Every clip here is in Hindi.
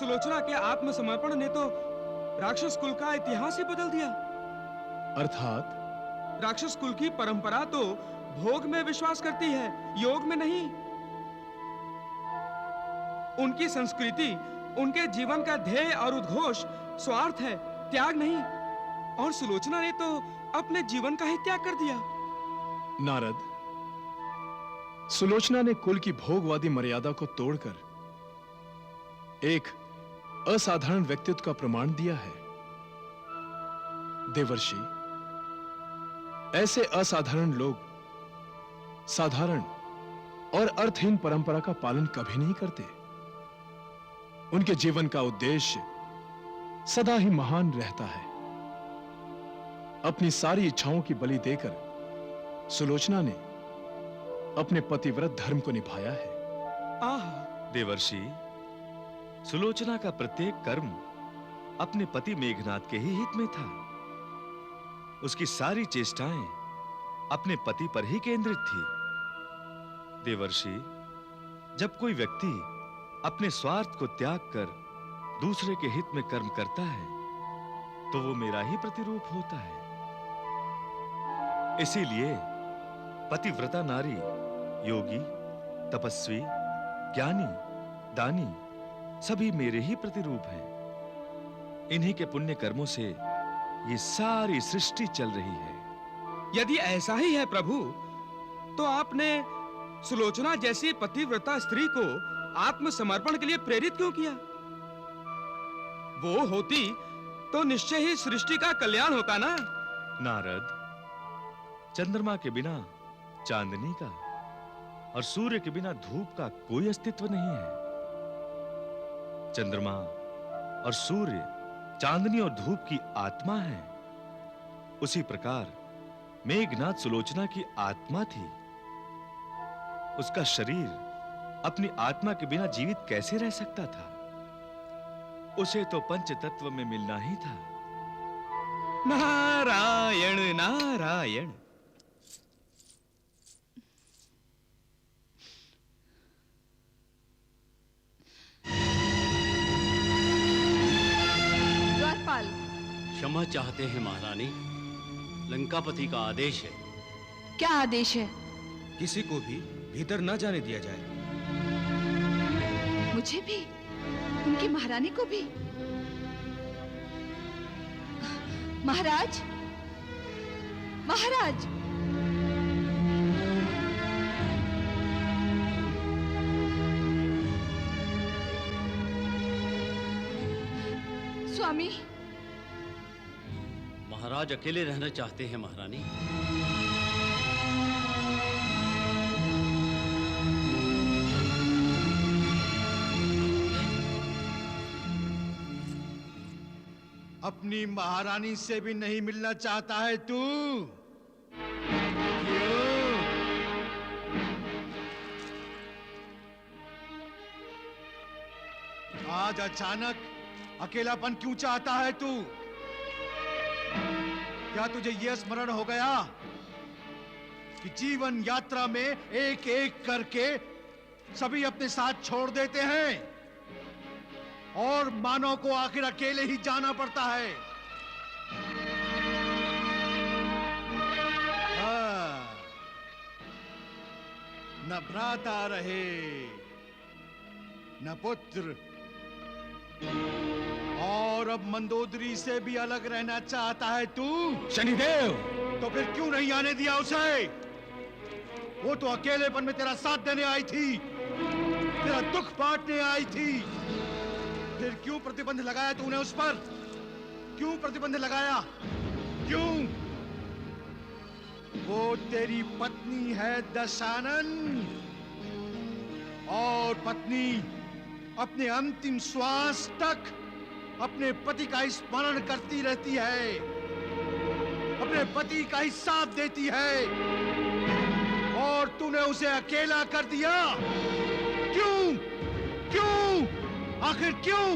सुलोचना के आत्मसमर्पण ने तो राक्षस कुल का इतिहास ही बदल दिया। अर्थात राक्षस कुल की परंपरा तो भोग में विश्वास करती है, योग में नहीं। उनकी संस्कृति, उनके जीवन का ध्येय और उद्घोष स्वार्थ है, त्याग नहीं। और सुलोचना ने तो अपने जीवन का ही त्याग कर दिया। नारद, सुलोचना ने कुल की भोगवादी मर्यादा को तोड़कर एक असाधारण व्यक्तित्व का प्रमाण दिया है। देवर्षि, ऐसे असाधारण लोग साधारण और अर्थहीन परंपरा का पालन कभी नहीं करते। उनके जीवन का उद्देश्य सदा ही महान रहता है। अपनी सारी इच्छाओं की बलि देकर सुलोचना ने अपने पतिव्रत धर्म को निभाया है। देवर्षि, सुलोचना का प्रत्येक कर्म अपने पति मेघनाद के ही हित में था। उसकी सारी चेष्टाएं अपने पति पर ही केंद्रित थी। देवर्षि, जब कोई व्यक्ति अपने स्वार्थ को त्याग कर दूसरे के हित में कर्म करता है तो वो मेरा ही प्रतिरूप होता है। इसीलिए पतिव्रता नारी योगी, तपस्वी, ज्ञानी, दानी सभी मेरे ही प्रतिरूप हैं। इन्हीं के पुण्य कर्मों से ये सारी सृष्टि चल रही है। यदि ऐसा ही है प्रभु, तो आपने सुलोचना जैसी पतिव्रता स्त्री को आत्मसमर्पण के लिए प्रेरित क्यों किया? वो होती तो निश्चय ही सृष्टि का कल्याण होता ना। नारद, चंद्रमा के बिना चांदनी का और सूर्य के बिना धूप का कोई अस्तित्व नहीं है। चंद्रमा और सूर्य चांदनी और धूप की आत्मा है। उसी प्रकार मेघनाद सुलोचना की आत्मा थी। उसका शरीर अपनी आत्मा के बिना जीवित कैसे रह सकता था? उसे तो पंच तत्व में मिलना ही था। नारायण नारायण। द्वारपाल, क्षमा चाहते हैं महारानी, लंकापति का आदेश है। क्या आदेश है? किसी को भी भीतर न जाने दिया जाए। मुझे भी, उनकी महारानी को भी। महाराज, महाराज! स्वामी, महाराज अकेले रहना चाहते हैं महारानी। अपनी महारानी से भी नहीं मिलना चाहता है तू? क्यों? आज अचानक अकेलापन क्यों चाहता है तू? क्या तुझे यह स्मरण हो गया कि जीवन यात्रा में एक एक करके सभी अपने साथ छोड़ देते हैं और मानव को आखिर अकेले ही जाना पड़ता है? न भ्राता रहे, न पुत्र, और अब मंदोदरी से भी अलग रहना चाहता है तू? शनिदेव! तो फिर क्यों नहीं आने दिया उसे? वो तो अकेलेपन में तेरा साथ देने आई थी, तेरा दुख बांटने आई थी। फिर क्यों प्रतिबंध लगाया तूने उस पर? क्यों प्रतिबंध लगाया? क्यों? वो तेरी पत्नी है दशानन, और पत्नी अपने अंतिम श्वास तक अपने पति का ही स्मरण करती रहती है, अपने पति का ही साथ देती है, और तूने उसे अकेला कर दिया। क्यों? क्यों? आखिर क्यों?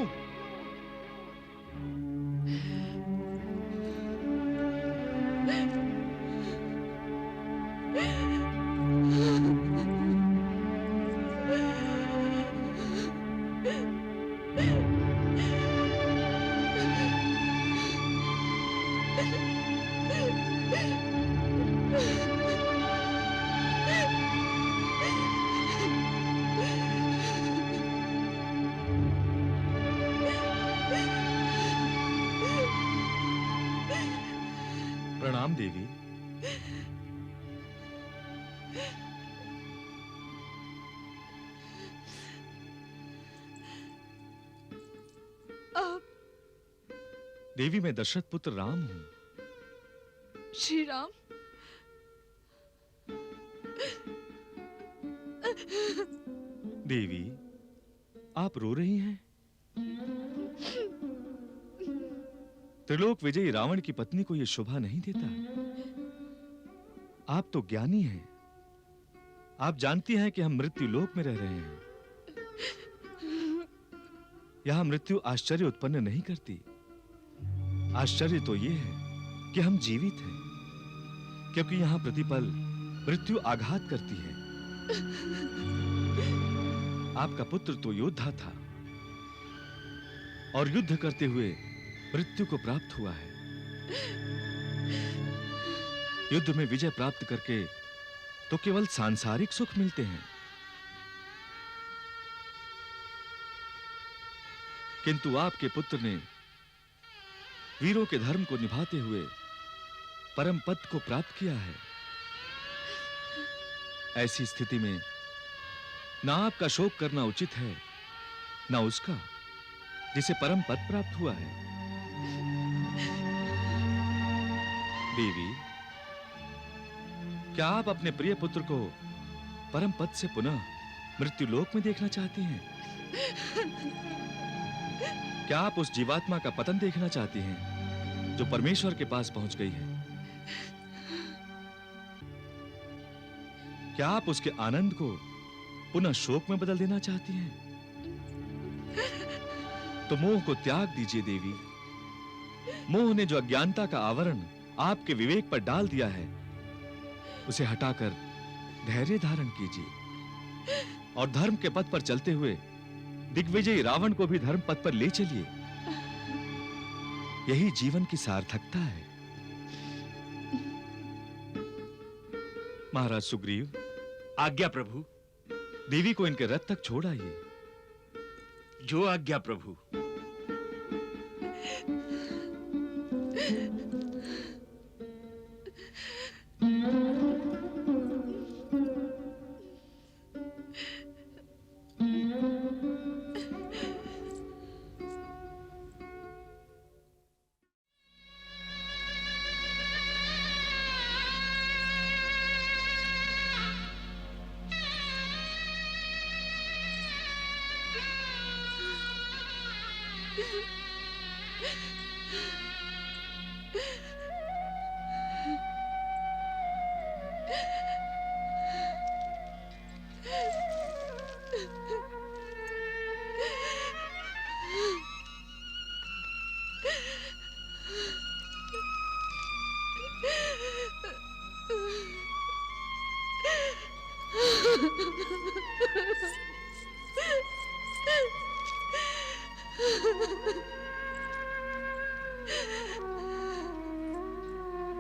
प्रणाम देवी। आप देवी, मैं दशरथ पुत्र राम हूं। श्री राम। देवी, आप रो रही हैं? त्रिलोक विजयी रावण की पत्नी को यह शोभा नहीं देता। आप तो ज्ञानी हैं। आप जानती हैं कि हम मृत्यु लोक में रह रहे हैं। यहां मृत्यु आश्चर्य उत्पन्न नहीं करती। आश्चर्य तो यह है कि हम जीवित हैं, क्योंकि यहां प्रतिपल मृत्यु आघात करती है। आपका पुत्र तो योद्धा था और युद्ध करते हुए मृत्यु को प्राप्त हुआ है। युद्ध में विजय प्राप्त करके तो केवल सांसारिक सुख मिलते हैं, किंतु आपके पुत्र ने वीरों के धर्म को निभाते हुए परम पद को प्राप्त किया है। ऐसी स्थिति में ना आपका शोक करना उचित है, ना उसका जिसे परम पद प्राप्त हुआ है। देवी, क्या आप अपने प्रिय पुत्र को परम पद से पुनः मृत्यु लोक में देखना चाहती हैं? क्या आप उस जीवात्मा का पतन देखना चाहती हैं जो परमेश्वर के पास पहुंच गई है? क्या आप उसके आनंद को पुनः शोक में बदल देना चाहती हैं? तो मोह को त्याग दीजिए देवी। मोह ने जो अज्ञानता का आवरण आपके विवेक पर डाल दिया है, उसे हटाकर धैर्य धारण कीजिए और धर्म के पथ पर चलते हुए दिग्विजयी रावण को भी धर्म पथ पर ले चलिए। यही जीवन की सार्थकता है। महाराज सुग्रीव, आज्ञा प्रभु। देवी को इनके रथ तक छोड़ आइए। जो आज्ञा प्रभु।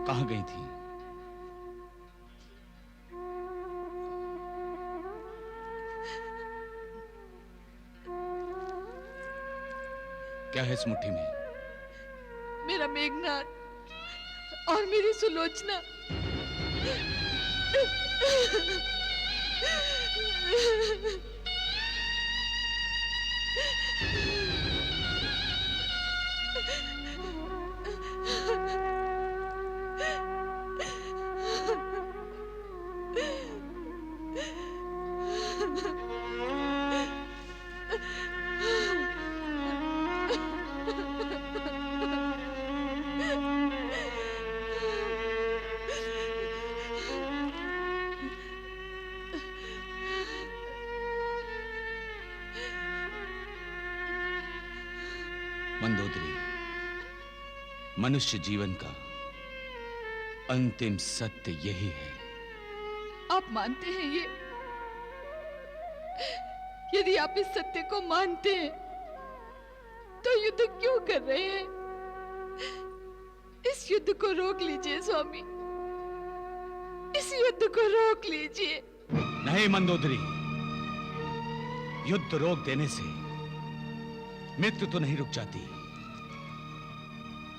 कहां गई थी? क्या है इस मुट्ठी में? मेरा मेघनाथ और मेरी सुलोचना। मंदोदरी, मनुष्य जीवन का अंतिम सत्य यही है। आप मानते हैं ये? यदि आप इस सत्य को मानते हैं तो युद्ध क्यों कर रहे हैं? इस युद्ध को रोक लीजिए स्वामी, इस युद्ध को रोक लीजिए। नहीं मंदोदरी, युद्ध रोक देने से मृत्यु तो नहीं रुक जाती।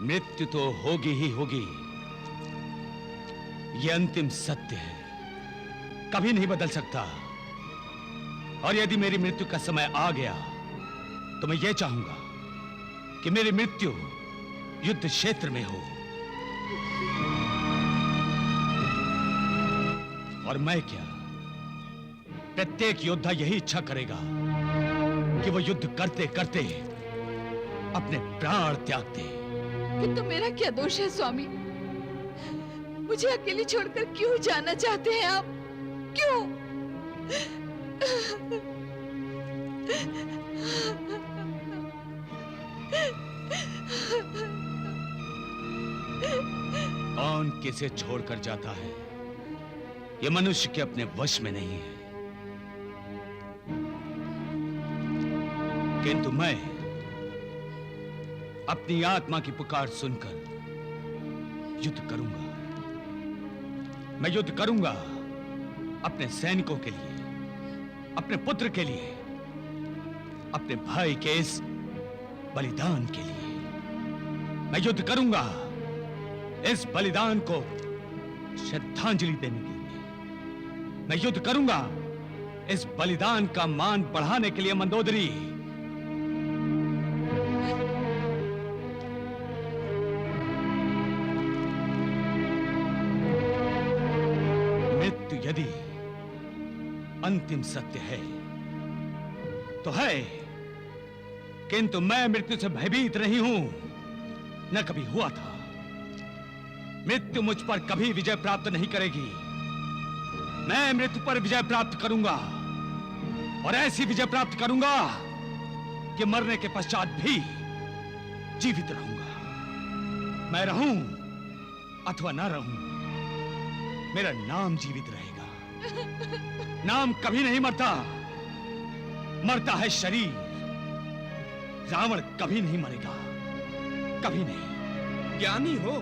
मृत्यु तो होगी ही होगी। ये अंतिम सत्य है, कभी नहीं बदल सकता। और यदि मेरी मृत्यु का समय आ गया तो मैं ये चाहूंगा कि मेरी मृत्यु युद्ध क्षेत्र में हो। और मैं क्या, प्रत्येक योद्धा यही इच्छा करेगा कि वो युद्ध करते करते अपने प्राण त्याग दे। किंतु मेरा क्या दोष है स्वामी? मुझे अकेली छोड़कर क्यों जाना चाहते हैं आप? क्यों? कौन किसे छोड़कर जाता है, ये मनुष्य के अपने वश में नहीं है। किंतु मैं अपनी आत्मा की पुकार सुनकर युद्ध करूंगा। मैं युद्ध करूंगा अपने सैनिकों के लिए, अपने पुत्र के लिए, अपने भाई के इस बलिदान के लिए। मैं युद्ध करूंगा इस बलिदान को श्रद्धांजलि देने के लिए। मैं युद्ध करूंगा इस बलिदान का मान बढ़ाने के लिए। मंदोदरी, मृत्यु यदि अंतिम सत्य है तो है, किंतु मैं मृत्यु से भयभीत नहीं हूं, न कभी हुआ था। मृत्यु मुझ पर कभी विजय प्राप्त नहीं करेगी। मैं मृत्यु पर विजय प्राप्त करूंगा, और ऐसी विजय प्राप्त करूंगा कि मरने के पश्चात भी जीवित रहूंगा। मैं रहूं अथवा ना रहूं, मेरा नाम जीवित रहेगा। नाम कभी नहीं मरता, मरता है शरीर। रावण कभी नहीं मरेगा, कभी नहीं। ज्ञानी हो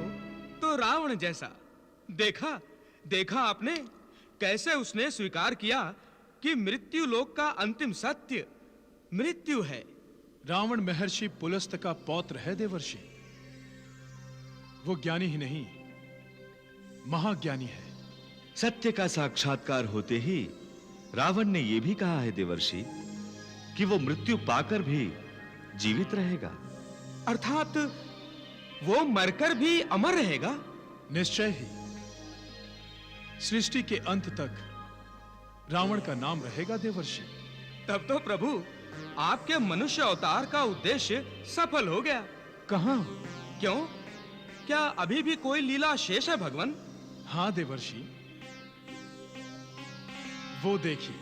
तो रावण जैसा। देखा आपने कैसे उसने स्वीकार किया कि मृत्यु लोक का अंतिम सत्य मृत्यु है। रावण महर्षि पुलस्त का पौत्र है देवर्षि। वो ज्ञानी ही नहीं, महाज्ञानी है। सत्य का साक्षात्कार होते ही रावण ने यह भी कहा है देवर्षि कि वो मृत्यु पाकर भी जीवित रहेगा। अर्थात वो मरकर भी अमर रहेगा। निश्चय ही। सृष्टि के अंत तक रावण का नाम रहेगा देवर्षि। तब तो प्रभु आपके मनुष्य अवतार का उद्देश्य सफल हो गया। कहां? क्यों? क्या अभी भी कोई लीला शेष है भगवान? हां देवर्षि, वो देखिए।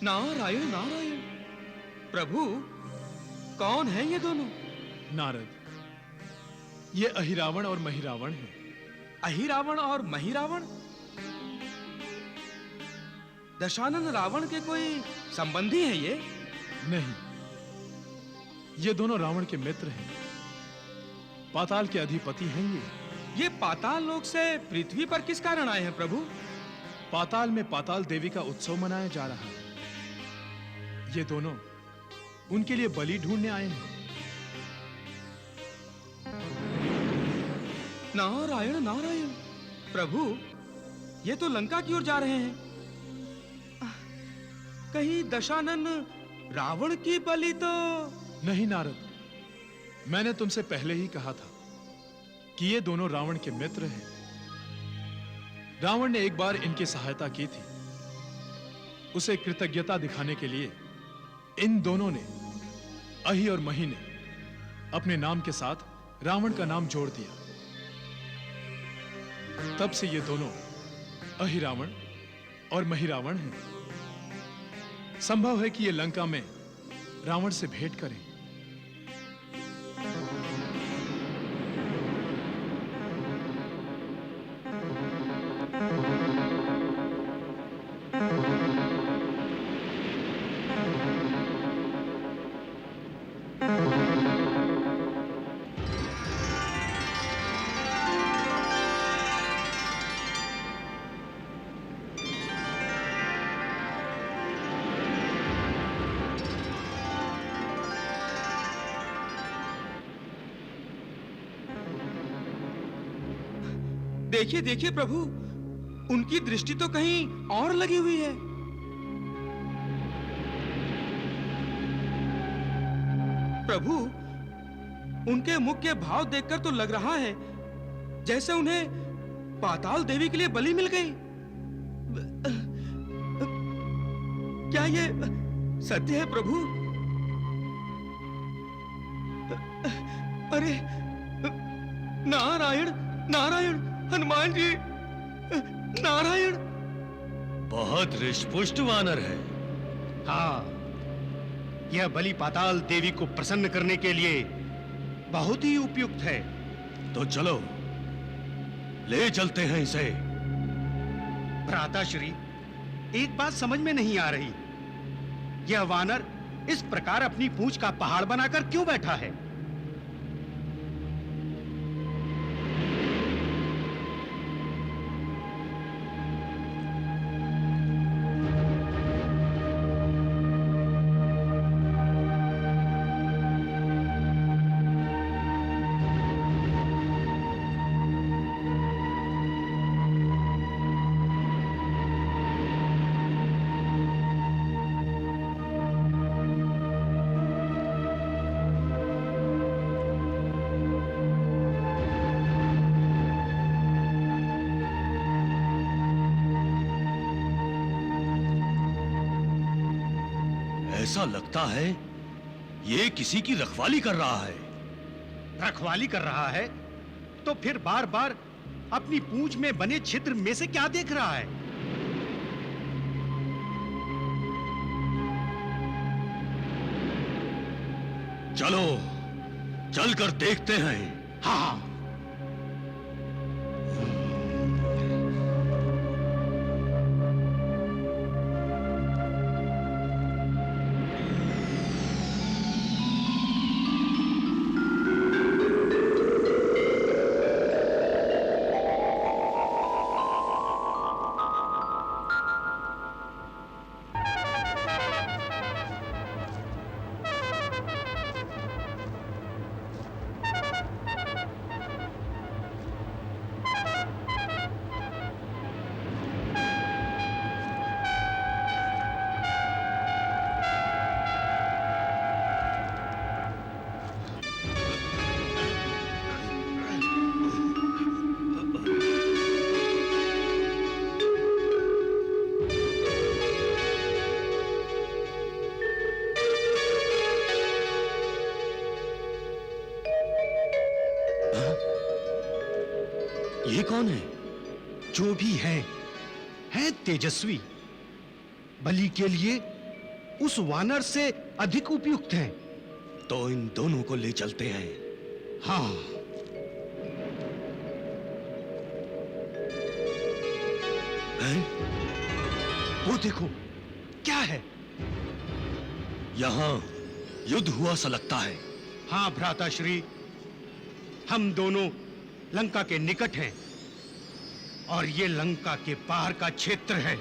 नारायण नारायण। प्रभु कौन है ये दोनों? नारद, ये अहिरावण और महिरावण हैं। अहिरावण और महिरावण? दशानन रावण के कोई संबंधी हैं ये? नहीं, ये दोनों रावण के मित्र हैं। पाताल के अधिपति हैं ये। पाताल लोक से पृथ्वी पर किस कारण आए हैं प्रभु? पाताल में पाताल देवी का उत्सव मनाया जा रहा है। ये दोनों उनके लिए बलि ढूंढने आए हैं। नारायण नारायण। प्रभु ये तो लंका की ओर जा रहे हैं। कहीं दशानन रावण की बलि तो नहीं नारद, मैंने तुमसे पहले ही कहा था कि ये दोनों रावण के मित्र हैं। रावण ने एक बार इनकी सहायता की थी। उसे कृतज्ञता दिखाने के लिए इन दोनों ने, अहि और मही ने, अपने नाम के साथ रावण का नाम जोड़ दिया। तब से ये दोनों अहिरावण और महिरावण हैं। संभव है कि ये लंका में रावण से भेंट करें। देखिए देखिए प्रभु, उनकी दृष्टि तो कहीं और लगी हुई है। प्रभु, उनके मुख के भाव देखकर तो लग रहा है जैसे उन्हें पाताल देवी के लिए बलि मिल गई। क्या ये सत्य है प्रभु? अरे नारायण नारायण, हनुमान जी, नारायण। बहुत हृष्टपुष्ट वानर है। हाँ, यह बलि पाताल देवी को प्रसन्न करने के लिए बहुत ही उपयुक्त है। तो चलो ले चलते हैं इसे। भ्राताश्री, एक बात समझ में नहीं आ रही, यह वानर इस प्रकार अपनी पूंछ का पहाड़ बनाकर क्यों बैठा है? ऐसा लगता है ये किसी की रखवाली कर रहा है। रखवाली कर रहा है तो फिर बार बार अपनी पूंछ में बने छिद्र में से क्या देख रहा है? चलो चलकर देखते हैं। हाँ, ये कौन है? जो भी है तेजस्वी, बलि के लिए उस वानर से अधिक उपयुक्त हैं। तो इन दोनों को ले चलते हैं। हाँ, हैं? वो देखो, क्या है? यहां युद्ध हुआ सा लगता है। हाँ भ्राताश्री, हम दोनों लंका के निकट हैं और ये लंका के बाहर का क्षेत्र है।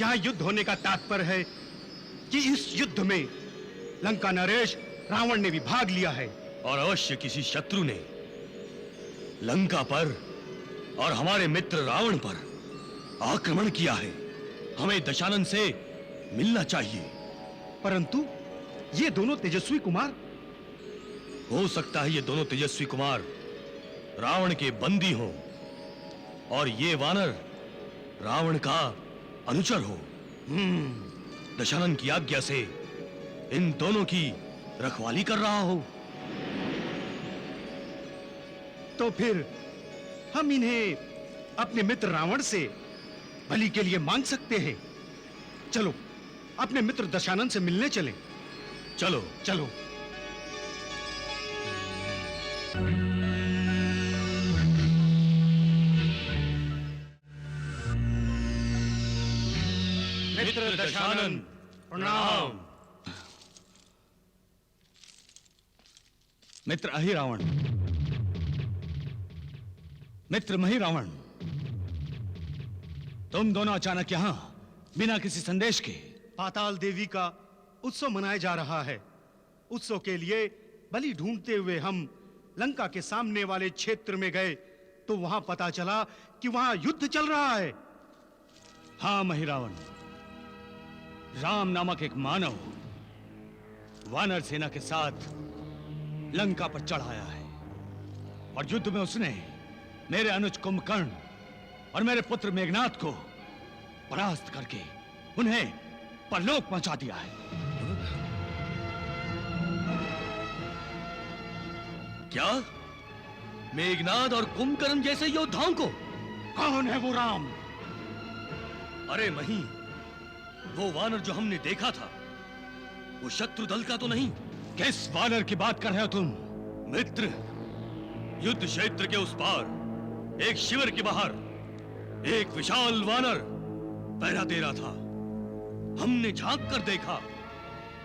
यहां युद्ध होने का तात्पर्य है कि इस युद्ध में लंका नरेश रावण ने भी भाग लिया है। और अवश्य किसी शत्रु ने लंका पर और हमारे मित्र रावण पर आक्रमण किया है। हमें दशानन से मिलना चाहिए। परंतु ये दोनों तेजस्वी कुमार, हो सकता है ये दोनों तेजस्वी कुमार रावण के बंदी हों और ये वानर रावण का अनुचर हो। दशानन की आज्ञा से इन दोनों की रखवाली कर रहा हो। तो फिर हम इन्हें अपने मित्र रावण से बलि के लिए मांग सकते हैं। चलो अपने मित्र दशानन से मिलने चलें। चलो चलो। मित्र दशानन, प्रणाम। मित्र अहिरावण, मित्र महिरावण, तुम दोनों अचानक यहां बिना किसी संदेश के? पाताल देवी का उत्सव मनाया जा रहा है। उत्सव के लिए बलि ढूंढते हुए हम लंका के सामने वाले क्षेत्र में गए तो वहां पता चला कि वहां युद्ध चल रहा है। हाँ महिरावण, राम नामक एक मानव वानर सेना के साथ लंका पर चढ़ आया है और युद्ध में उसने मेरे अनुज कुंभकर्ण और मेरे पुत्र मेघनाद को परास्त करके उन्हें परलोक पहुंचा दिया है। क्या मेघनाद और कुंभकर्ण जैसे योद्धाओं को? कौन है वो राम? अरे मही, वो वानर जो हमने देखा था वो शत्रु दल का तो नहीं? किस वानर की बात कर रहे हो तुम? मित्र, युद्ध क्षेत्र के उस पार एक शिविर के बाहर एक विशाल वानर पहरा दे रहा था। हमने झांक कर देखा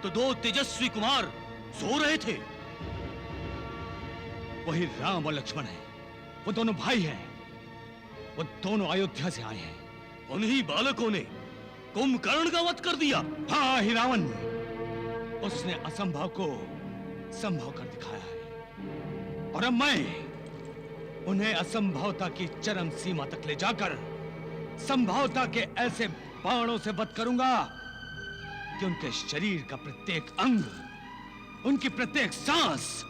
तो 2 तेजस्वी कुमार सो रहे थे। वही राम और लक्ष्मण है, वो दोनों भाई हैं। वो दोनों अयोध्या से आए हैं। उन्हीं बालकों ने कुंभकर्ण का वध कर दिया। हाँ ही रावण, उसने असंभव को संभव कर दिखाया है और अब मैं उन्हें असंभवता की चरम सीमा तक ले जाकर संभवता के ऐसे बाणों से वध करूंगा कि उनके शरीर का प्रत्येक अंग, उनकी प्रत्येक सांस,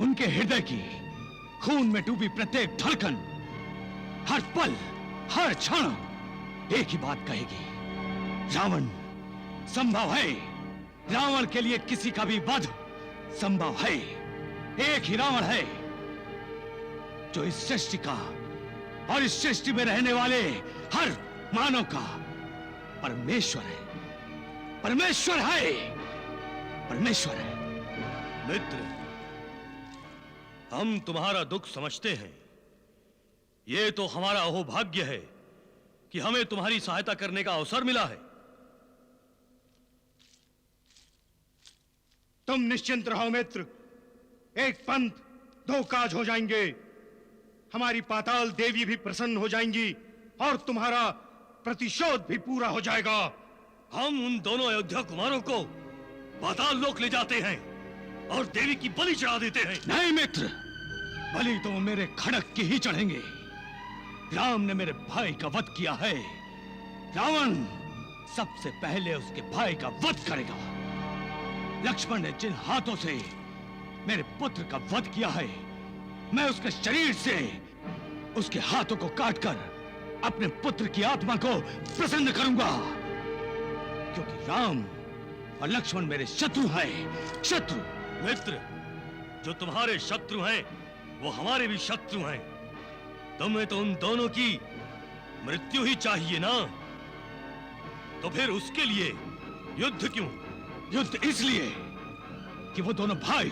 उनके हृदय की खून में डूबी प्रत्येक धड़कन हर पल हर क्षण एक ही बात कहेगी, रावण संभव है। रावण के लिए किसी का भी वध संभव है। एक ही रावण है जो इस सृष्टि का और इस सृष्टि में रहने वाले हर मानव का परमेश्वर है। परमेश्वर है, परमेश्वर है। मित्र, हम तुम्हारा दुख समझते हैं। ये तो हमारा अहोभाग्य है कि हमें तुम्हारी सहायता करने का अवसर मिला है। तुम निश्चिंत रहो मित्र, एक पंथ 2 काज हो जाएंगे। हमारी पाताल देवी भी प्रसन्न हो जाएंगी और तुम्हारा प्रतिशोध भी पूरा हो जाएगा। हम उन दोनों अयोध्या कुमारों को पाताल लोक ले जाते हैं और देवी की बलि चढ़ा देते हैं। नहीं मित्र, बलि तो मेरे खड़क की ही चढ़ेंगे। राम ने मेरे भाई का वध किया है। रावण सबसे पहले उसके भाई का वध करेगा। लक्ष्मण ने जिन हाथों से मेरे पुत्र का वध किया है, मैं उसके शरीर से उसके हाथों को काटकर अपने पुत्र की आत्मा को प्रसन्न करूंगा, क्योंकि राम और लक्ष्मण मेरे शत्रु हैं। शत्रु। मित्र, जो तुम्हारे शत्रु हैं वो हमारे भी शत्रु हैं। तुम्हें तो उन दोनों की मृत्यु ही चाहिए ना, तो फिर उसके लिए युद्ध क्यों? युद्ध इसलिए कि वो दोनों भाई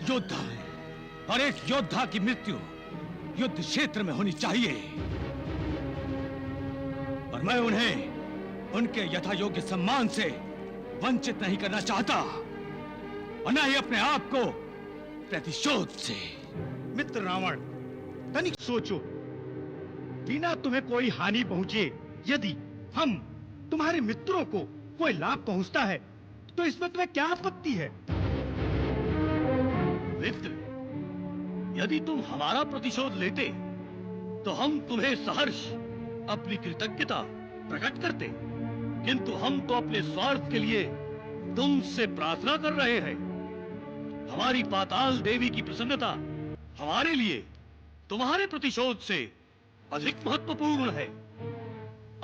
योद्धा हैं और एक योद्धा की मृत्यु युद्ध क्षेत्र में होनी चाहिए और मैं उन्हें उनके यथा योग्य सम्मान से वंचित नहीं करना चाहता और न ही अपने आप को प्रतिशोध से। मित्र रावण, तनिक सोचो, बिना तुम्हें कोई हानि पहुंचे यदि हम तुम्हारे मित्रों को कोई लाभ पहुंचता है तो इसमें तुम्हें क्या आपत्ति है? मित्र, यदि तुम हमारा प्रतिशोध लेते तो हम तुम्हें सहर्ष अपनी कृतज्ञता प्रकट करते, किंतु हम तो अपने स्वार्थ के लिए तुमसे प्रार्थना कर रहे हैं। हमारी पाताल देवी की प्रसन्नता हमारे लिए तुम्हारे प्रतिशोध से अधिक महत्वपूर्ण है।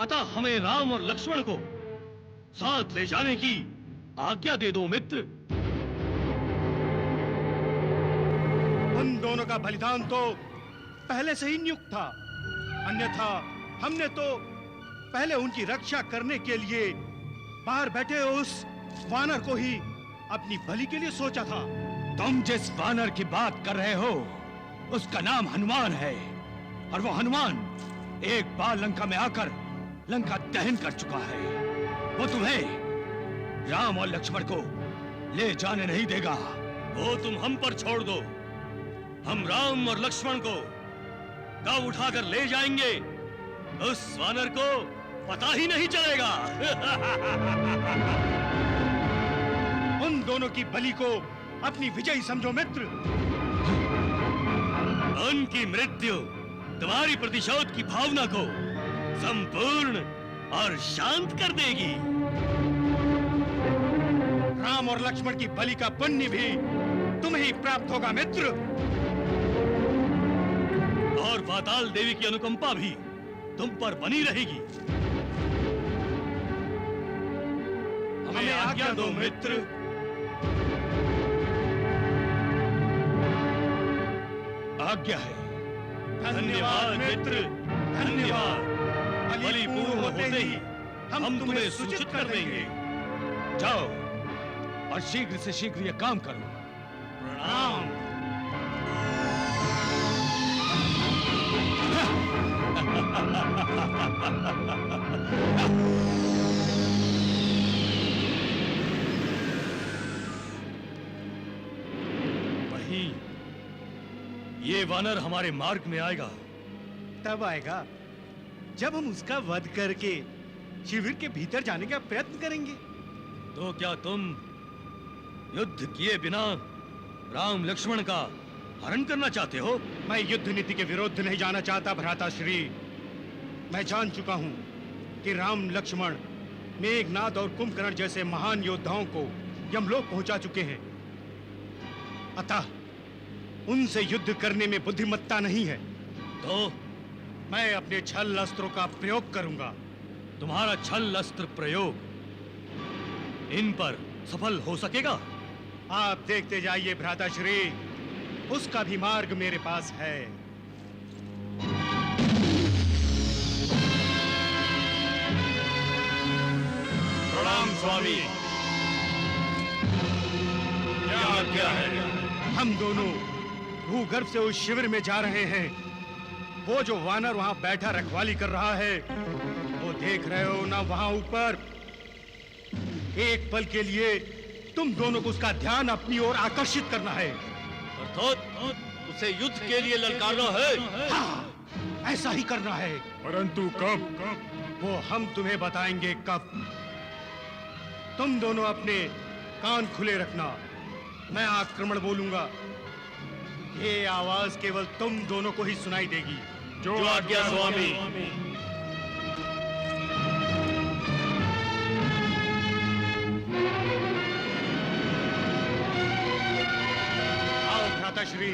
अतः हमें राम और लक्ष्मण को साथ ले जाने की आज्ञा दे दो मित्र। उन दोनों का बलिदान तो पहले से ही नियुक्त था, अन्यथा हमने तो पहले उनकी रक्षा करने के लिए बाहर बैठे उस वानर को ही अपनी बलि के लिए सोचा था। तुम जिस वानर की बात कर रहे हो उसका नाम हनुमान है और वो हनुमान एक बार लंका में आकर लंका दहन कर चुका है। वो तुम्हें राम और लक्ष्मण को ले जाने नहीं देगा। वो तुम हम पर छोड़ दो, हम राम और लक्ष्मण को कब उठाकर ले जाएंगे उस वानर को पता ही नहीं चलेगा। उन दोनों की बलि को अपनी विजयी समझो मित्र। उनकी मृत्यु तुम्हारी प्रतिशोध की भावना को संपूर्ण और शांत कर देगी। राम और लक्ष्मण की बलि का पुण्य भी तुम्हें ही प्राप्त होगा मित्र। और पाताल देवी की अनुकंपा भी तुम पर बनी रहेगी। हमें आज्ञा दो मित्र। आज्ञा है। धन्यवाद मित्र, धन्यवाद। बलि पूर्ण होते ही हम तुम्हें सूचित कर देंगे। जाओ और शीघ्र से शीघ्र यह काम करो। प्रणाम। वही ये वानर हमारे मार्ग में आएगा। तब आएगा जब हम उसका वध करके शिविर के भीतर जाने का प्रयत्न करेंगे। तो क्या तुम युद्ध किए बिना राम लक्ष्मण का हरण करना चाहते हो? मैं युद्ध नीति के विरुद्ध नहीं जाना चाहता भ्राताश्री। मैं जान चुका हूं कि राम लक्ष्मण मेघनाद और कुंभकर्ण जैसे महान योद्धाओं को यमलोक पहुंचा चुके हैं। अतः उनसे युद्ध करने में बुद्धिमत्ता नहीं है। तो मैं अपने छल अस्त्रों का प्रयोग करूंगा। तुम्हारा छल अस्त्र प्रयोग इन पर सफल हो सकेगा? आप देखते जाइए भ्राताश्री, उसका भी मार्ग मेरे पास है। प्रणाम स्वामी। क्या है? हम दोनों भूगर्भ से उस शिविर में जा रहे हैं। वो जो वानर वहां बैठा रखवाली कर रहा है, वो देख रहे हो ना, वहां ऊपर एक पल के लिए तुम दोनों को उसका ध्यान अपनी ओर आकर्षित करना है। अर्थात उसे युद्ध के लिए ललकारना है। हाँ, ऐसा ही करना है। परंतु कब? वो हम तुम्हें बताएंगे कब। तुम दोनों अपने कान खुले रखना। मैं आक्रमण बोलूंगा, ये आवाज केवल तुम दोनों को ही सुनाई देगी। जो आज्ञा स्वामी। आओ भ्राताश्री।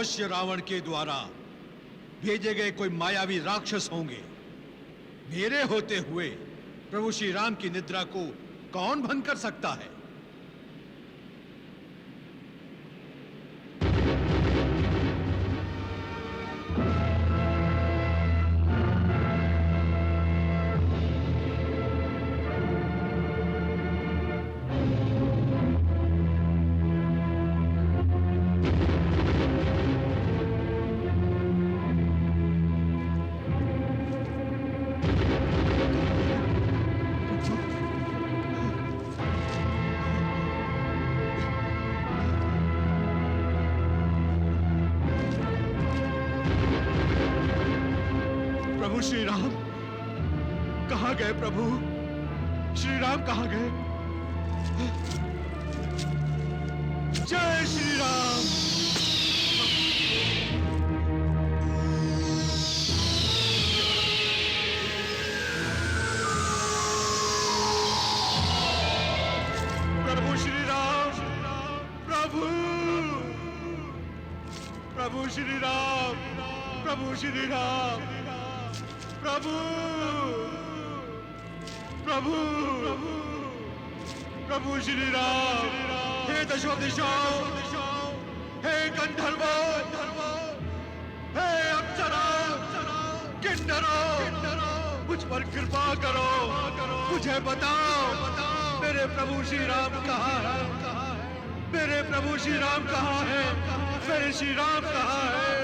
अवश्य रावण के द्वारा भेजे गए कोई मायावी राक्षस होंगे। मेरे होते हुए प्रभु श्री राम की निद्रा को कौन भंग कर सकता है? प्रभु श्री राम कहां गए? प्रभु श्री राम कहां गए? जय श्री राम। प्रभु श्री राम, प्रभु प्रभु श्री राम, प्रभु श्री राम, प्रभु प्रभु प्रभु श्री राम। हे दशो दिशाओं, हे गंधर्वो, हे अप्सरा, किन्नरों, मुझ पर कृपा करो, मुझे बताओ मेरे प्रभु श्री राम कहाँ है? मेरे प्रभु श्री राम कहाँ है? मेरे श्री राम कहाँ है?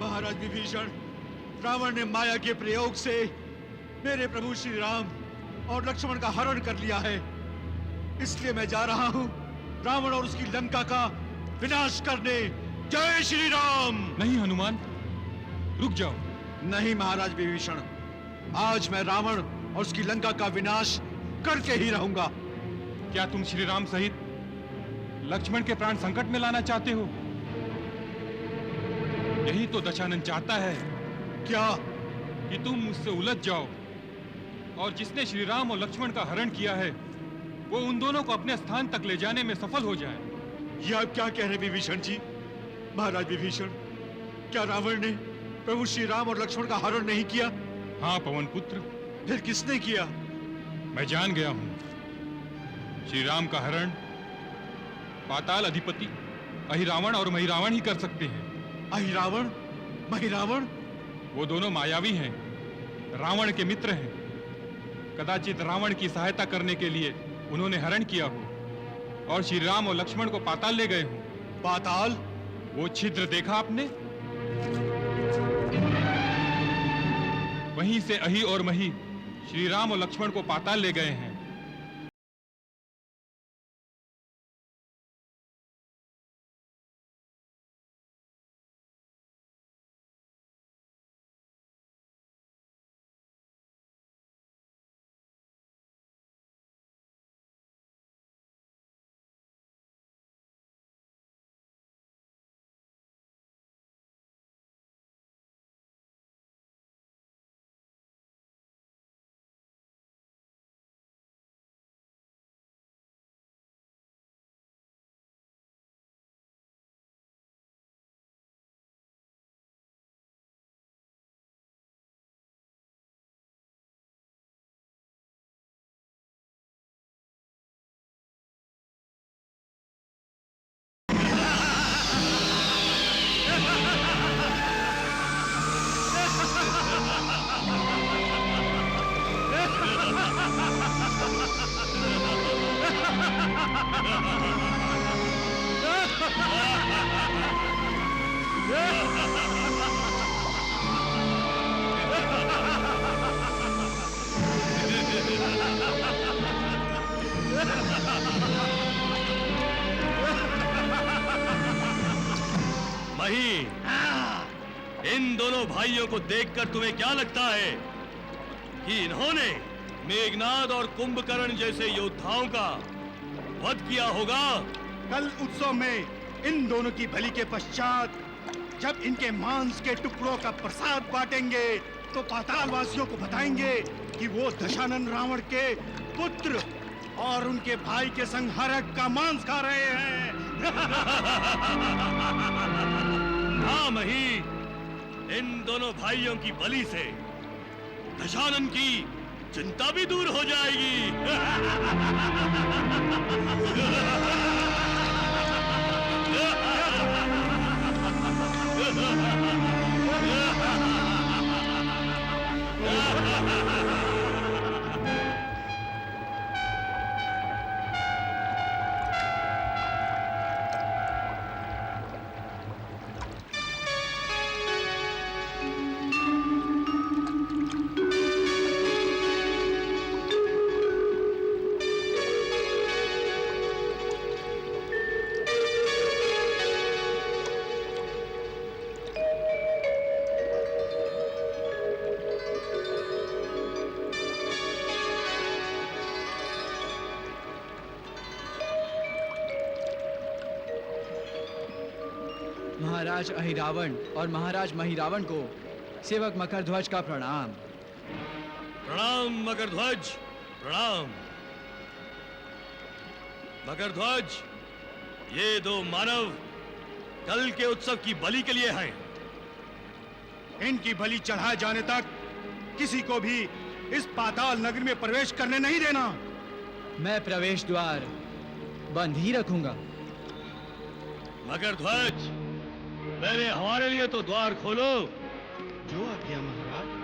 महाराज विभीषण, रावण ने माया के प्रयोग से मेरे प्रभु श्री राम और लक्ष्मण का हरण कर लिया है। इसलिए मैं जा रहा हूं रावण और उसकी लंका का विनाश करने। जय श्री राम। नहीं हनुमान, रुक जाओ। नहीं महाराज विभीषण, आज मैं रावण और उसकी लंका का विनाश करके ही रहूंगा। क्या तुम श्री राम सहित लक्ष्मण के प्राण संकट में लाना चाहते हो? यही तो दशानन चाहता है। क्या? कि तुम मुझसे उलझ जाओ और जिसने श्री राम और लक्ष्मण का हरण किया है वो उन दोनों को अपने स्थान तक ले जाने में सफल हो जाए। ये आप क्या कह रहे विभीषण जी? महाराज विभीषण, क्या रावण ने प्रभु श्री राम और लक्ष्मण का हरण नहीं किया? हाँ पवन पुत्र। फिर किसने किया? मैं जान गया हूं। श्री राम का हरण पाताल अधिपति अहिरावण और महिरावण ही कर सकते हैं। अहिरावण, महिरावण? वो दोनों मायावी हैं, रावण के मित्र हैं। कदाचित रावण की सहायता करने के लिए उन्होंने हरण किया हो और श्री राम और लक्ष्मण को पाताल ले गए हो। पाताल? वो छिद्र देखा आपने? वहीं से अहि और मही श्री राम और लक्ष्मण को पाताल ले गए हैं। मही, इन दोनों भाइयों को देखकर तुम्हें क्या लगता है कि इन्होंने मेघनाद और कुंभकर्ण जैसे योद्धाओं का वध किया होगा? कल उत्सव में इन दोनों की बलि के पश्चात जब इनके मांस के टुकड़ों का प्रसाद बांटेंगे तो पाताल वासियों को बताएंगे कि वो दशानन रावण के पुत्र और उनके भाई के संग हरक का मांस खा रहे हैं। हाँ मही, इन दोनों भाइयों की बलि से दशानन की चिंता भी दूर हो जाएगी। महाराज अहिरावण और महाराज महिरावण को सेवक मकरध्वज का प्रणाम। प्रणाम मकरध्वज, प्रणाम। मकरध्वज, ये दो मानव कल के उत्सव की बलि के लिए हैं। इनकी बलि चढ़ाए जाने तक किसी को भी इस पाताल नगरी में प्रवेश करने नहीं देना। मैं प्रवेश द्वार बंद ही रखूंगा। मकरध्वज, पहले हमारे लिए तो द्वार खोलो। जो आज्ञा महाराज।